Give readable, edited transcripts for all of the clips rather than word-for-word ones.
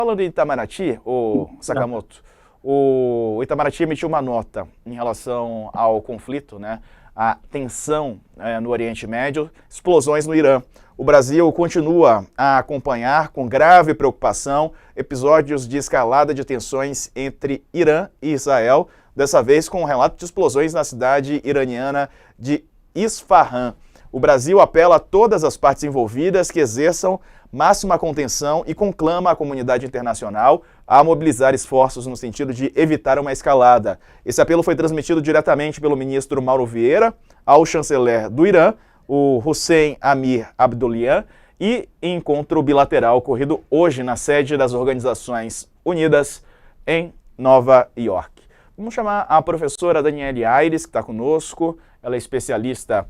Falando em Itamaraty, o Sakamoto, o Itamaraty emitiu uma nota em relação ao conflito, né, a tensão no Oriente Médio, explosões no Irã. O Brasil continua a acompanhar com grave preocupação episódios de escalada de tensões entre Irã e Israel, dessa vez com um relato de explosões na cidade iraniana de Isfahan. O Brasil apela a todas as partes envolvidas que exerçam máxima contenção e conclama a comunidade internacional a mobilizar esforços no sentido de evitar uma escalada. Esse apelo foi transmitido diretamente pelo ministro Mauro Vieira ao chanceler do Irã, o Hussein Amir Abdollahian, e em encontro bilateral ocorrido hoje na sede das Organizações Unidas em Nova York. Vamos chamar a professora Daniele Aires, que está conosco. Ela é especialista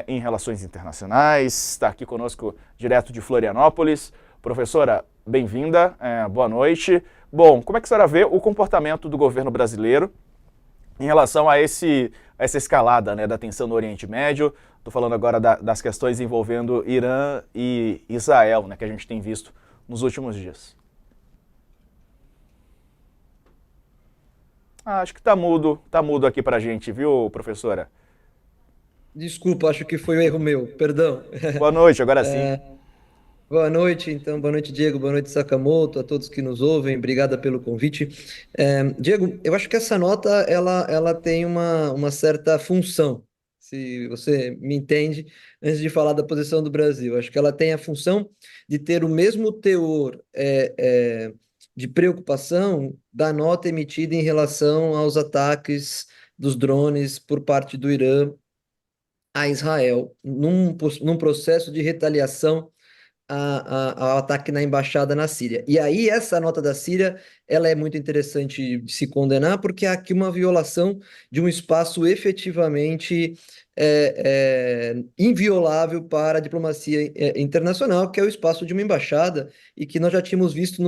em relações internacionais, está aqui conosco direto de Florianópolis. Professora, bem-vinda, boa noite. Bom, como é que a senhora vê o comportamento do governo brasileiro em relação a essa escalada, né, da tensão no Oriente Médio? Estou falando agora das questões envolvendo Irã e Israel, né, que a gente tem visto nos últimos dias. Acho que tá mudo aqui para a gente, viu, professora? Desculpa, acho que foi um erro meu, perdão. Boa noite, agora sim. Boa noite, então, boa noite, Diego, boa noite, Sakamoto, a todos que nos ouvem, obrigada pelo convite. Diego, eu acho que essa nota, ela tem uma certa função, se você me entende, antes de falar da posição do Brasil. Acho que ela tem a função de ter o mesmo teor de preocupação da nota emitida em relação aos ataques dos drones por parte do Irã a Israel num processo de retaliação ao ataque na embaixada na Síria. E aí essa nota da Síria, ela é muito interessante de se condenar porque há aqui uma violação de um espaço efetivamente inviolável para a diplomacia internacional, que é o espaço de uma embaixada, e que nós já tínhamos visto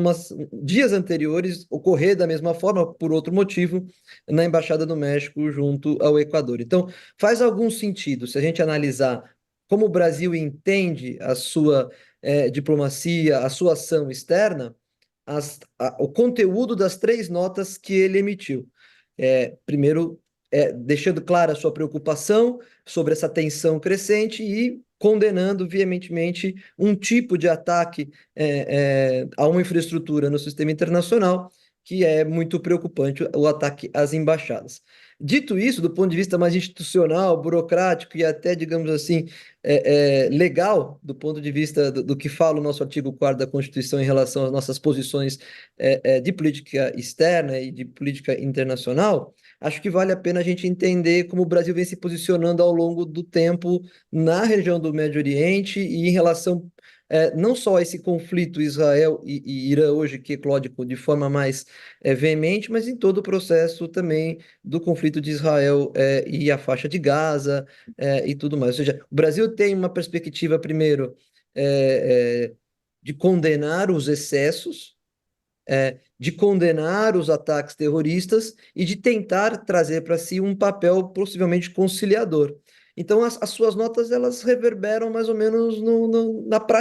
dias anteriores ocorrer da mesma forma, por outro motivo, na embaixada do México junto ao Equador. Então, faz algum sentido se a gente analisar como o Brasil entende a sua diplomacia, a sua ação externa, o conteúdo das três notas que ele emitiu. Primeiro, deixando clara a sua preocupação sobre essa tensão crescente e condenando veementemente um tipo de ataque a uma infraestrutura no sistema internacional que é muito preocupante, o ataque às embaixadas. Dito isso, do ponto de vista mais institucional, burocrático e até, digamos assim, legal, do ponto de vista do que fala o nosso artigo 4º da Constituição em relação às nossas posições de política externa e de política internacional, acho que vale a pena a gente entender como o Brasil vem se posicionando ao longo do tempo na região do Médio Oriente e em relação não só a esse conflito Israel e Irã hoje que eclode de forma mais veemente, mas em todo o processo também do conflito de Israel e a faixa de Gaza e tudo mais. Ou seja, o Brasil tem uma perspectiva, primeiro, de condenar os excessos, de condenar os ataques terroristas e de tentar trazer para si um papel possivelmente conciliador. Então, as suas notas elas reverberam mais ou menos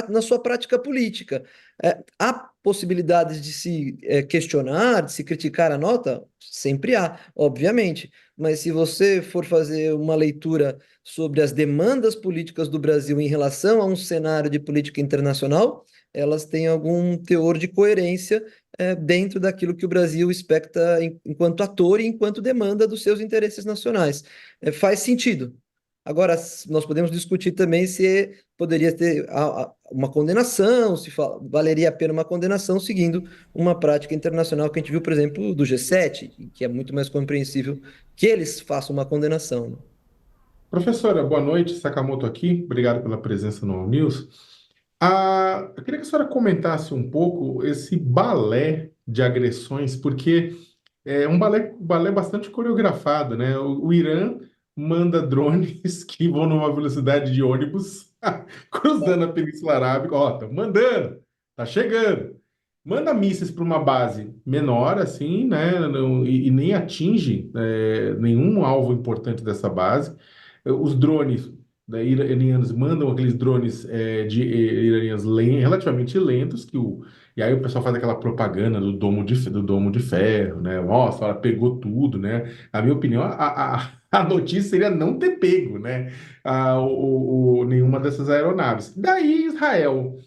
na sua prática política. Há possibilidades de se questionar, de se criticar a nota? Sempre há, obviamente. Mas se você for fazer uma leitura sobre as demandas políticas do Brasil em relação a um cenário de política internacional, elas têm algum teor de coerência dentro daquilo que o Brasil expecta enquanto ator e enquanto demanda dos seus interesses nacionais. Faz sentido. Agora, nós podemos discutir também se poderia ter uma condenação, se valeria a pena uma condenação seguindo uma prática internacional que a gente viu, por exemplo, do G7, que é muito mais compreensível que eles façam uma condenação, né? Professora, boa noite. Sakamoto aqui. Obrigado pela presença no All News. Eu queria que a senhora comentasse um pouco esse balé de agressões, porque é um balé bastante coreografado, né? O Irã manda drones que vão numa velocidade de ônibus cruzando a Península Arábica. Ó, tá mandando, tá chegando. Manda mísseis para uma base menor, assim, né? E nem atinge nenhum alvo importante dessa base. Os drones iranianos mandam aqueles drones iranianos relativamente lentos, e aí o pessoal faz aquela propaganda do domo de ferro, né? Nossa, ela pegou tudo, né? A minha opinião, a notícia seria não ter pego, né? Nenhuma dessas aeronaves. Daí Israel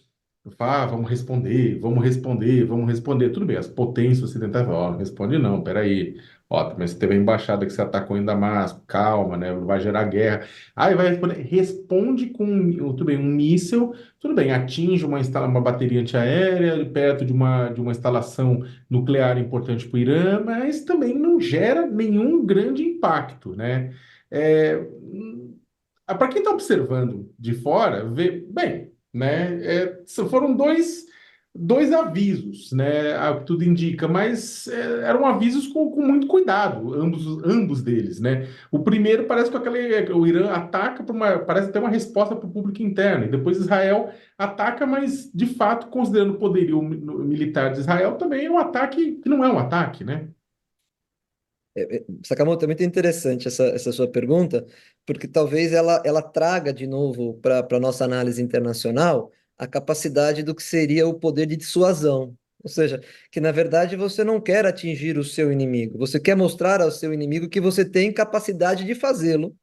fala, vamos responder, vamos responder, vamos responder. Tudo bem, as potências ocidentais falam, ó, não responde não, peraí. Ó, mas teve a embaixada que você atacou em Damasco, calma, né? Vai gerar guerra. Aí vai responder, responde com, tudo bem, um míssil, tudo bem, atinge uma bateria antiaérea perto de uma instalação nuclear importante para o Irã, mas também não gera nenhum grande impacto, né? É, para quem está observando de fora, vê, bem, né? Foram dois avisos, né? Ao que tudo indica, mas eram avisos com muito cuidado, ambos deles, né? O primeiro parece que o Irã ataca parece ter uma resposta para o público interno, e depois Israel ataca, mas de fato, considerando o poderio militar de Israel, também é um ataque que não é um ataque, né? Sakamoto, é muito interessante essa sua pergunta, porque talvez ela traga de novo para a nossa análise internacional a capacidade do que seria o poder de dissuasão. Ou seja, que na verdade você não quer atingir o seu inimigo, você quer mostrar ao seu inimigo que você tem capacidade de fazê-lo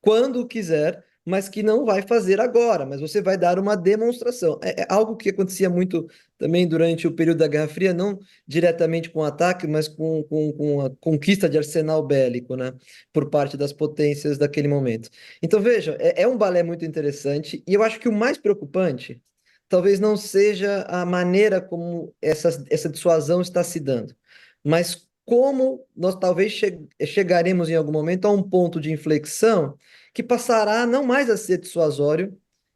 quando quiser, mas que não vai fazer agora, mas você vai dar uma demonstração. É algo que acontecia muito também durante o período da Guerra Fria, não diretamente com o ataque, mas com a conquista de arsenal bélico, né, por parte das potências daquele momento. Então, veja, é um balé muito interessante, e eu acho que o mais preocupante talvez não seja a maneira como essa dissuasão está se dando, mas como nós talvez chegaremos em algum momento a um ponto de inflexão que passará não mais a ser dissuasório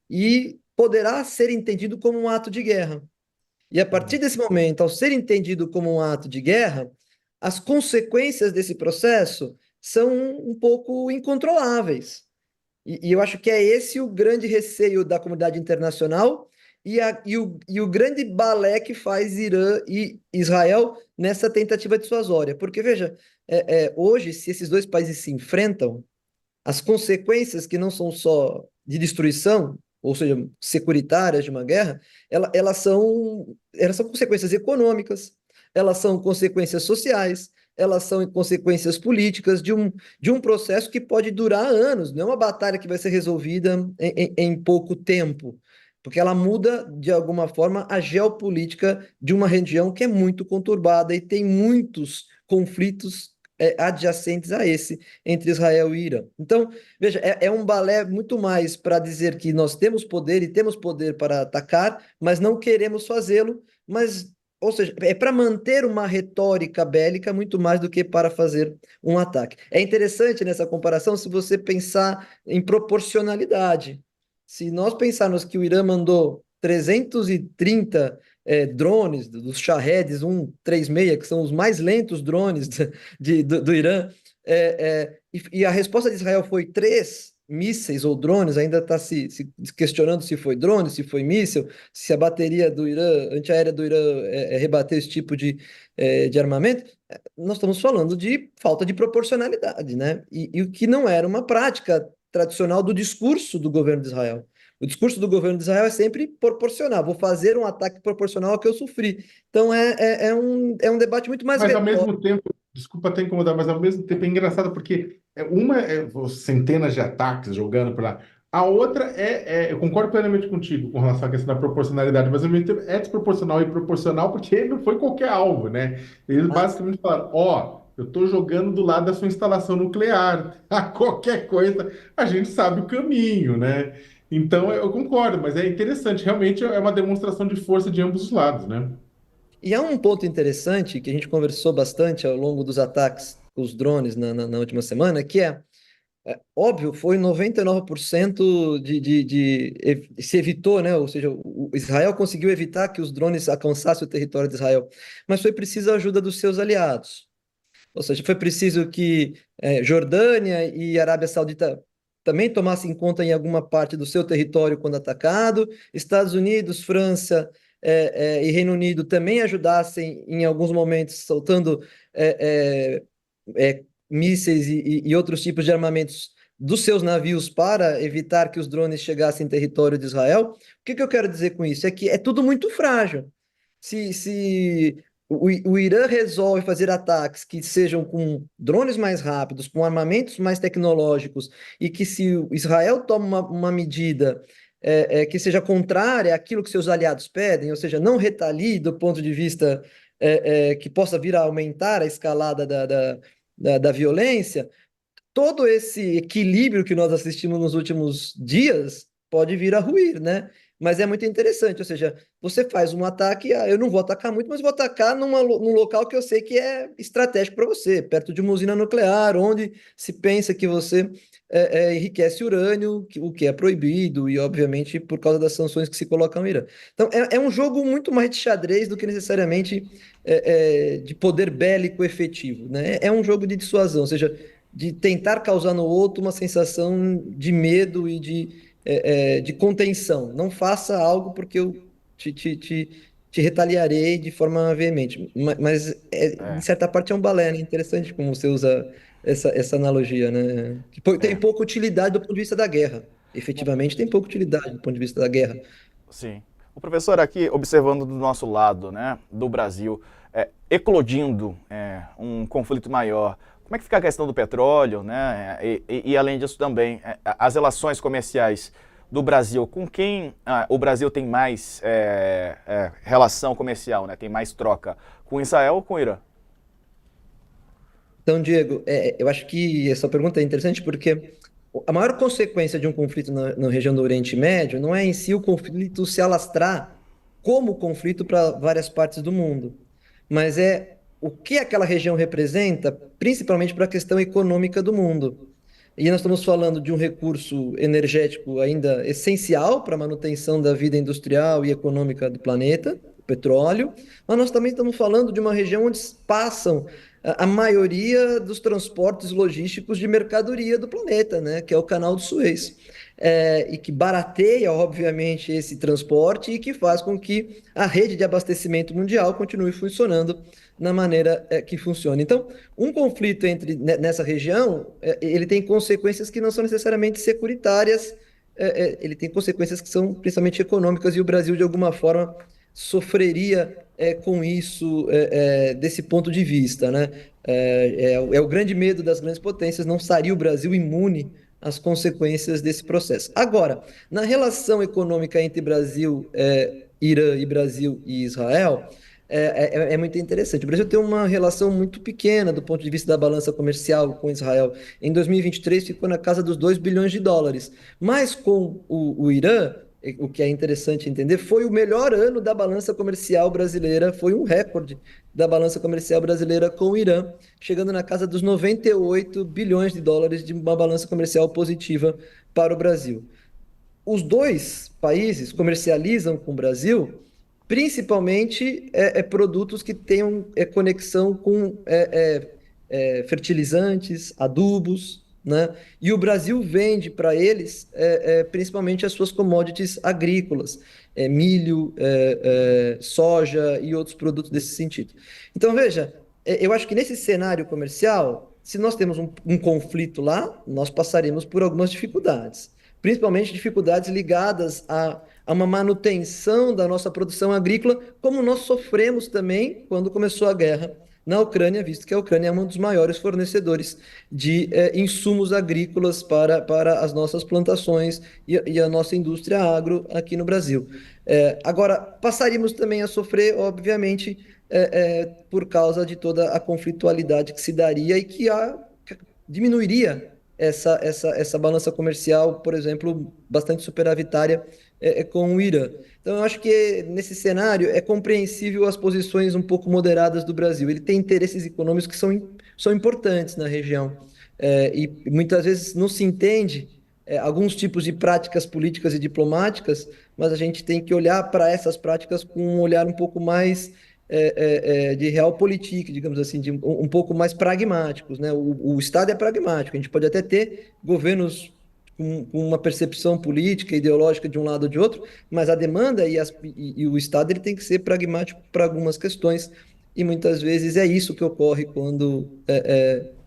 e poderá ser entendido como um ato de guerra. E a partir desse momento, ao ser entendido como um ato de guerra, as consequências desse processo são um pouco incontroláveis. E eu acho que é esse o grande receio da comunidade internacional e o grande balé que faz Irã e Israel nessa tentativa dissuasória. Porque, veja, hoje, se esses dois países se enfrentam, as consequências que não são só de destruição, ou seja, securitárias de uma guerra, elas são consequências econômicas, elas são consequências sociais, elas são consequências políticas de um processo que pode durar anos, não é uma batalha que vai ser resolvida em pouco tempo, porque ela muda, de alguma forma, a geopolítica de uma região que é muito conturbada e tem muitos conflitos adjacentes a esse entre Israel e Irã. Então, veja, é um balé muito mais para dizer que nós temos poder e temos poder para atacar, mas não queremos fazê-lo, ou seja, é para manter uma retórica bélica muito mais do que para fazer um ataque. É interessante nessa comparação se você pensar em proporcionalidade. Se nós pensarmos que o Irã mandou 330 drones dos Shahed 136, que são os mais lentos drones do Irã, e a resposta de Israel foi 3 mísseis ou drones, ainda está se questionando se foi drone, se foi míssil, se a bateria do Irã, antiaérea do Irã, rebateu esse tipo de armamento. Nós estamos falando de falta de proporcionalidade, né? E o que não era uma prática tradicional do discurso do governo de Israel. O discurso do governo de Israel é sempre proporcional. Vou fazer um ataque proporcional ao que eu sofri. Então é um debate muito mais Mas ao retórico. mesmo tempo, desculpa até incomodar, mas ao mesmo tempo é engraçado porque centenas de ataques jogando para lá. A outra eu concordo plenamente contigo com relação à questão da proporcionalidade, mas ao mesmo tempo é desproporcional e proporcional porque não foi qualquer alvo, né? Eles basicamente falaram, ó, eu estou jogando do lado da sua instalação nuclear, a qualquer coisa a gente sabe o caminho, né? Então eu concordo, mas é interessante, realmente é uma demonstração de força de ambos os lados, né? E há um ponto interessante que a gente conversou bastante ao longo dos ataques com os drones na última semana, que óbvio, foi 99% se evitou, né? Ou seja, o Israel conseguiu evitar que os drones alcançassem o território de Israel, mas foi preciso a ajuda dos seus aliados. Ou seja, foi preciso que Jordânia e Arábia Saudita também tomassem em conta em alguma parte do seu território quando atacado, Estados Unidos, França e Reino Unido também ajudassem em alguns momentos, soltando mísseis e outros tipos de armamentos dos seus navios para evitar que os drones chegassem em território de Israel. O que que eu quero dizer com isso? É que é tudo muito frágil. Se o Irã resolve fazer ataques que sejam com drones mais rápidos, com armamentos mais tecnológicos, e que se o Israel toma uma medida que seja contrária àquilo que seus aliados pedem, ou seja, não retalie do ponto de vista que possa vir a aumentar a escalada da violência, todo esse equilíbrio que nós assistimos nos últimos dias pode vir a ruir, né? Mas é muito interessante, ou seja, você faz um ataque, eu não vou atacar muito, mas vou atacar num local que eu sei que é estratégico para você, perto de uma usina nuclear, onde se pensa que você enriquece urânio, o que é proibido, e obviamente por causa das sanções que se colocam no Irã. Então é um jogo muito mais de xadrez do que necessariamente de poder bélico efetivo, né? É um jogo de dissuasão, ou seja, de tentar causar no outro uma sensação de medo e de contenção. Não faça algo porque eu te retaliarei de forma veemente. Mas, em É, certa parte, é um balé, né? Interessante como você usa essa analogia, né? Tem é. pouca utilidade do ponto de vista da guerra. Efetivamente, tem pouca utilidade do ponto de vista da guerra. Sim. O professor aqui, observando do nosso lado, né, do Brasil, eclodindo um conflito maior, como é que fica a questão do petróleo, né, e além disso também, as relações comerciais do Brasil, com quem o Brasil tem mais relação comercial, né, tem mais troca, com Israel ou com o Irã? Então, Diego, eu acho que essa pergunta é interessante porque a maior consequência de um conflito na região do Oriente Médio não é em si o conflito se alastrar como conflito para várias partes do mundo, mas é o que aquela região representa, principalmente para a questão econômica do mundo. E nós estamos falando de um recurso energético ainda essencial para a manutenção da vida industrial e econômica do planeta, o petróleo, mas nós também estamos falando de uma região onde passam a maioria dos transportes logísticos de mercadoria do planeta, né, que é o Canal do Suez. E que barateia, obviamente, esse transporte e que faz com que a rede de abastecimento mundial continue funcionando na maneira que funciona. Então, um conflito nessa região, ele tem consequências que não são necessariamente securitárias, ele tem consequências que são principalmente econômicas, e o Brasil, de alguma forma, sofreria com isso desse ponto de vista, né? É o grande medo das grandes potências, não estaria o Brasil imune às consequências desse processo. Agora, na relação econômica entre Brasil, Irã e Brasil e Israel, é muito interessante. O Brasil tem uma relação muito pequena do ponto de vista da balança comercial com Israel. Em 2023 ficou na casa dos 2 bilhões de dólares. Mas com o Irã, o que é interessante entender, foi o melhor ano da balança comercial brasileira, foi um recorde da balança comercial brasileira com o Irã, chegando na casa dos 98 bilhões de dólares de uma balança comercial positiva para o Brasil. Os dois países comercializam com o Brasil principalmente produtos que tenham conexão com fertilizantes, adubos, né? E o Brasil vende para eles principalmente as suas commodities agrícolas, milho, soja e outros produtos desse sentido. Então, veja, eu acho que nesse cenário comercial, se nós temos um conflito lá, nós passaremos por algumas dificuldades, principalmente dificuldades ligadas a uma manutenção da nossa produção agrícola, como nós sofremos também quando começou a guerra na Ucrânia, visto que a Ucrânia é um dos maiores fornecedores de insumos agrícolas para as nossas plantações e a nossa indústria agro aqui no Brasil. Agora, passaríamos também a sofrer, obviamente, por causa de toda a conflitualidade que se daria e que diminuiria essa balança comercial, por exemplo, bastante superavitária com o Irã. Então, eu acho que nesse cenário é compreensível as posições um pouco moderadas do Brasil. Ele tem interesses econômicos que são importantes na região. E muitas vezes não se entende alguns tipos de práticas políticas e diplomáticas, mas a gente tem que olhar para essas práticas com um olhar um pouco mais de realpolitik, digamos assim, um pouco mais pragmáticos, né? O Estado é pragmático, a gente pode até ter governos com uma percepção política, ideológica de um lado ou de outro, mas a demanda e o Estado ele tem que ser pragmático para algumas questões, e muitas vezes é isso que ocorre quando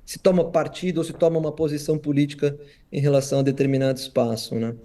se toma partido ou se toma uma posição política em relação a determinado espaço, né?